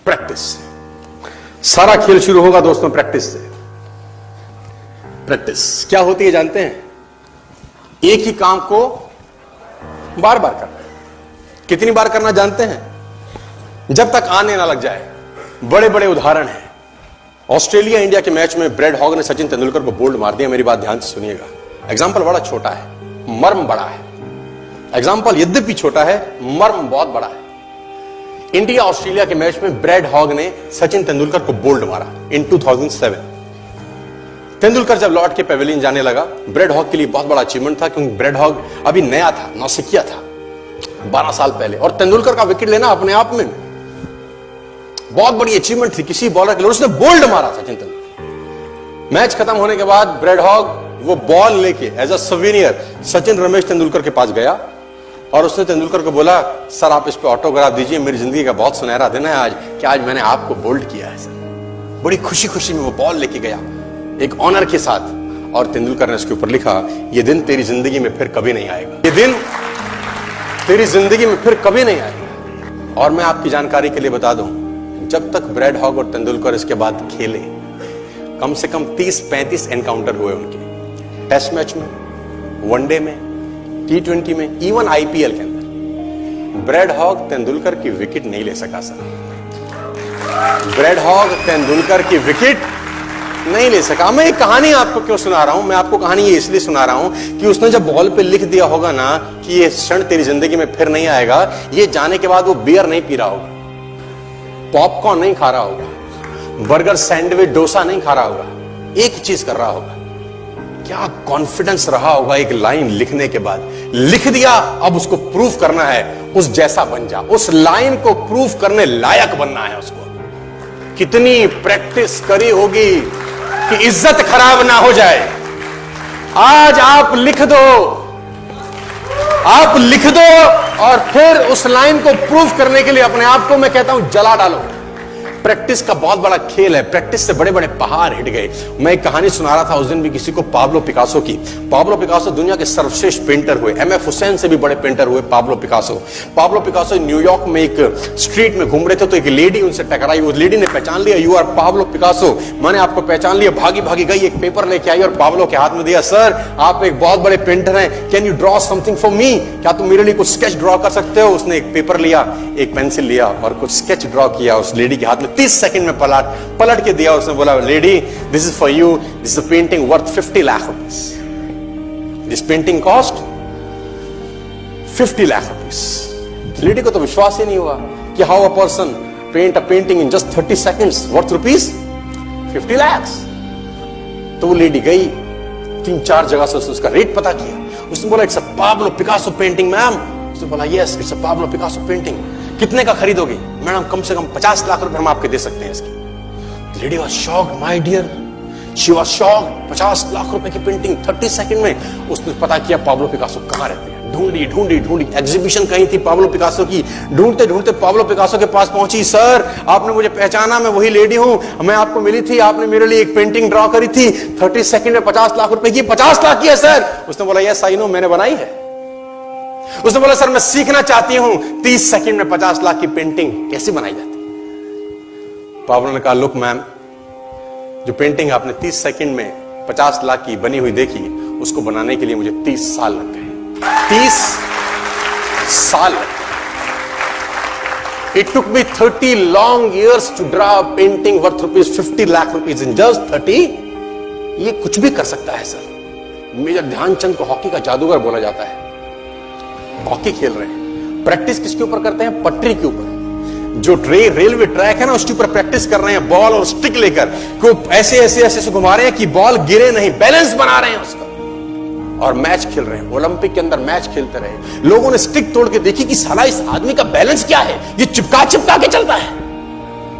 Practice से। सारा खेल शुरू होगा दोस्तों प्रैक्टिस से। प्रैक्टिस क्या होती है जानते हैं? एक ही काम को बार बार करना। कितनी बार करना जानते हैं? जब तक आने ना लग जाए। बड़े बड़े उदाहरण हैं। ऑस्ट्रेलिया इंडिया के मैच में ब्रेड हॉग ने सचिन तेंदुलकर को बोल्ड मार दिया। मेरी बात ध्यान से सुनिएगा। एग्जाम्पल बड़ा छोटा है, मर्म बड़ा है। एग्जाम्पल यद्यपि छोटा है, मर्म बहुत बड़ा है। इंडिया ऑस्ट्रेलिया के मैच में ब्रेड हॉग ने सचिन तेंदुलकर को बोल्ड मारा इन 2007। तेंदुलकर जब लौट के पेविलियन जाने लगा, ब्रेड हॉग के लिए बहुत बड़ा अचीवमेंट था, क्योंकि ब्रेड हॉग अभी नया था, नौसिखिया था 12 साल पहले, और तेंदुलकर का विकेट लेना अपने आप में बहुत बड़ी अचीवमेंट थी किसी बॉलर के लिए। उसने बोल्ड मारा सचिन तेंदुलकर। मैच खत्म होने के बाद ब्रेड हॉग वो बॉल लेके as a souvenir Sachin Ramesh Tendulkar के पास गया और उसने तेंदुलकर को बोला, सर आप इस पे ऑटोग्राफ दीजिए, मेरी जिंदगी का बहुत सुनहरा दिन है आज, कि आज मैंने आपको बोल्ड किया है सर। बड़ी खुशी खुशी में वो बॉल लेके गया एक ऑनर के साथ, और तेंदुलकर ने उसके ऊपर लिखा, ये दिन तेरी जिंदगी में फिर कभी नहीं आएगा, ये दिन तेरी जिंदगी में फिर कभी नहीं आएगा। और मैं आपकी जानकारी के लिए बता दूं, जब तक ब्रेड हॉग और तेंदुलकर इसके बाद खेले, कम से कम 30-35 एनकाउंटर हुए उनके, टेस्ट मैच में, वनडे में, T20 में, इवन IPL के अंदर। ब्रेड हॉग तेंदुलकर की विकेट नहीं ले सका सर। ब्रेड हॉग तेंदुलकर की विकेट नहीं ले सका। मैं एक कहानी आपको क्यों सुना रहा हूं? मैं आपको कहानी ये इसलिए सुना रहा हूं कि उसने जब बॉल पे लिख दिया होगा ना कि ये क्षण तेरी जिंदगी में फिर नहीं आएगा, ये जाने के बाद वो बियर नहीं पी रहा होगा, पॉपकॉर्न नहीं खा रहा होगा, बर्गर, सैंडविच, डोसा नहीं खा रहा होगा, एक चीज कर रहा होगा। क्या कॉन्फिडेंस रहा होगा एक लाइन लिखने के बाद। लिख दिया, अब उसको प्रूफ करना है, उस जैसा बन जा। उस लाइन को प्रूफ करने लायक बनना है उसको। कितनी प्रैक्टिस करी होगी कि इज्जत खराब ना हो जाए। आज आप लिख दो, आप लिख दो, और फिर उस लाइन को प्रूफ करने के लिए अपने आप को मैं कहता हूं जला डालो। प्रैक्टिस का बहुत बड़ा खेल है। प्रैक्टिस से बड़े बड़े पहाड़ हिट गए। मैं एक कहानी सुना रहा था उस दिन भी किसी को, पाब्लो पिकासो की। पाब्लो पिकासो दुनिया के सर्वश्रेष्ठ पेंटर हुए। MF हुसैन से भी बड़े पेंटर हुए Pablo Picasso. Pablo Picasso New York में एक स्ट्रीट में घूम रहे थे, तो एक लेडी उनसे टकराई। उस लेडी ने पहचान लिया, यू आर पाब्लो पिकासो, मैंने आपको पहचान लिया। भागी भागी गई, एक पेपर लेके आई और पाब्लो के हाथ में दिया। सर आप एक बहुत बड़े पेंटर हैं, can you draw something for me? क्या तुम मेरे लिए कुछ स्केच ड्रॉ कर सकते हो? उसने एक पेपर लिया, एक पेंसिल लिया और कुछ स्केच ड्रॉ किया उस लेडी के हाथ में। 30 सेकंड में पलट के दिया। उसने बोला, lady this is for you, this is a painting worth 50 lakh rupees. This painting cost 50 lakh rupees. Lady को तो विश्वास ही नहीं हुआ कि how a person paint a painting in just 30 seconds worth rupees 50 lakh. तो वो लेडी गई, 3-4 जगह से उसका रेट पता किया। उसने बोला, it's a Pablo Picasso painting ma'am. उसने बोला, yes it's a Pablo Picasso painting. कितने का खरीदोगे? मैडम कम से कम 50 लाख रुपए हम आपके दे सकते हैं इसकी। Lady was shocked, my dear, she was shocked. 50 lakh रुपए की पेंटिंग 30 सेकंड में। उसने पता किया पाब्लो पिकासो कहां रहते हैं। ढूंढी ढूंढी ढूंढी, एग्जीबिशन कहीं थी पाब्लो पिकासो की। ढूंढते ढूंढते पाब्लो पिकासो के पास पहुंची। सर आपने मुझे पहचाना, मैं वही लेडी हूं, मैं आपको मिली थी, आपने मेरे लिए एक पेंटिंग ड्रॉ करी थी 30 सेकंड में 50 लाख रुपए की। 50 लाख की है सर? उसने बोला, यस आई नो, मैंने बनाई है। उसने बोला, सर मैं सीखना चाहती हूं 30 सेकंड में 50 लाख की पेंटिंग कैसे बनाई जाती है। पाब्लो ने कहा, लुक मैम, जो पेंटिंग आपने 30 सेकंड में 50 लाख की बनी हुई देखी, उसको बनाने के लिए मुझे 30 साल लग गए। 30 साल लग गए। It took me 30 long years to draw a painting worth rupees 50 lakh rupees in just 30। ये कुछ भी कर सकता है सर। मेजर ध्यानचंद को हॉकी का जादूगर बोला जाता है। हॉकी खेल रहे हैं, प्रैक्टिस किसके ऊपर करते हैं? पटरी के ऊपर। जो रेलवे ट्रैक है ना, उसके ऊपर प्रैक्टिस कर रहे हैं, बॉल और स्टिक लेकर को ऐसे ऐसे ऐसे से घुमा रहे हैं कि बॉल गिरे नहीं, बैलेंस बना रहे हैं उसका, और मैच खेल रहे हैं। ओलंपिक के अंदर मैच खेलते रहे। लोगों ने स्टिक तोड़ के देखी कि साला इस आदमी का बैलेंस क्या है, ये चिपका चिपका के चलता है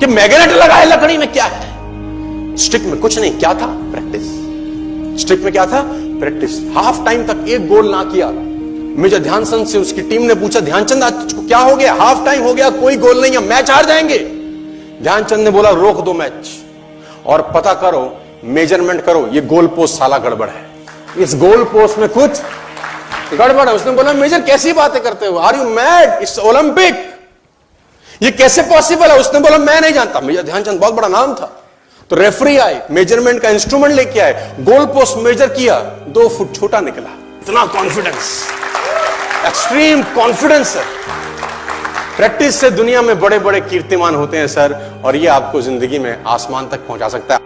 कि मैग्नेट लगा है लकड़ी में, क्या है? स्टिक में कुछ नहीं, क्या था? प्रैक्टिस। स्टिक में क्या था? प्रैक्टिस। हाफ टाइम तक एक गोल ना किया। मेजर ध्यानचंद से उसकी टीम ने पूछा, ध्यानचंद आज क्या हो गया? हाफ टाइम हो गया, कोई गोल नहीं है, मैच हार जाएंगे। ध्यानचंद ने बोला, रोक दो मैच और पता करो, मेजरमेंट करो, ये गोल पोस्ट साला गड़बड़ है, इस गोल पोस्ट में कुछ गड़बड़ है। उसने बोला, मेजर कैसी बातें करते हो? Are you mad? It's Olympic. ये कैसे पॉसिबल है? उसने बोला मैं नहीं जानता, मेजर ध्यानचंद बहुत बड़ा नाम था। तो रेफरी आए, मेजरमेंट का इंस्ट्रूमेंट लेके आए, गोल पोस्ट मेजर किया, 2 फुट छोटा निकला। इतना कॉन्फिडेंस, एक्सट्रीम कॉन्फिडेंस है। प्रैक्टिस से दुनिया में बड़े बड़े कीर्तिमान होते हैं सर, और ये आपको जिंदगी में आसमान तक पहुंचा सकता है।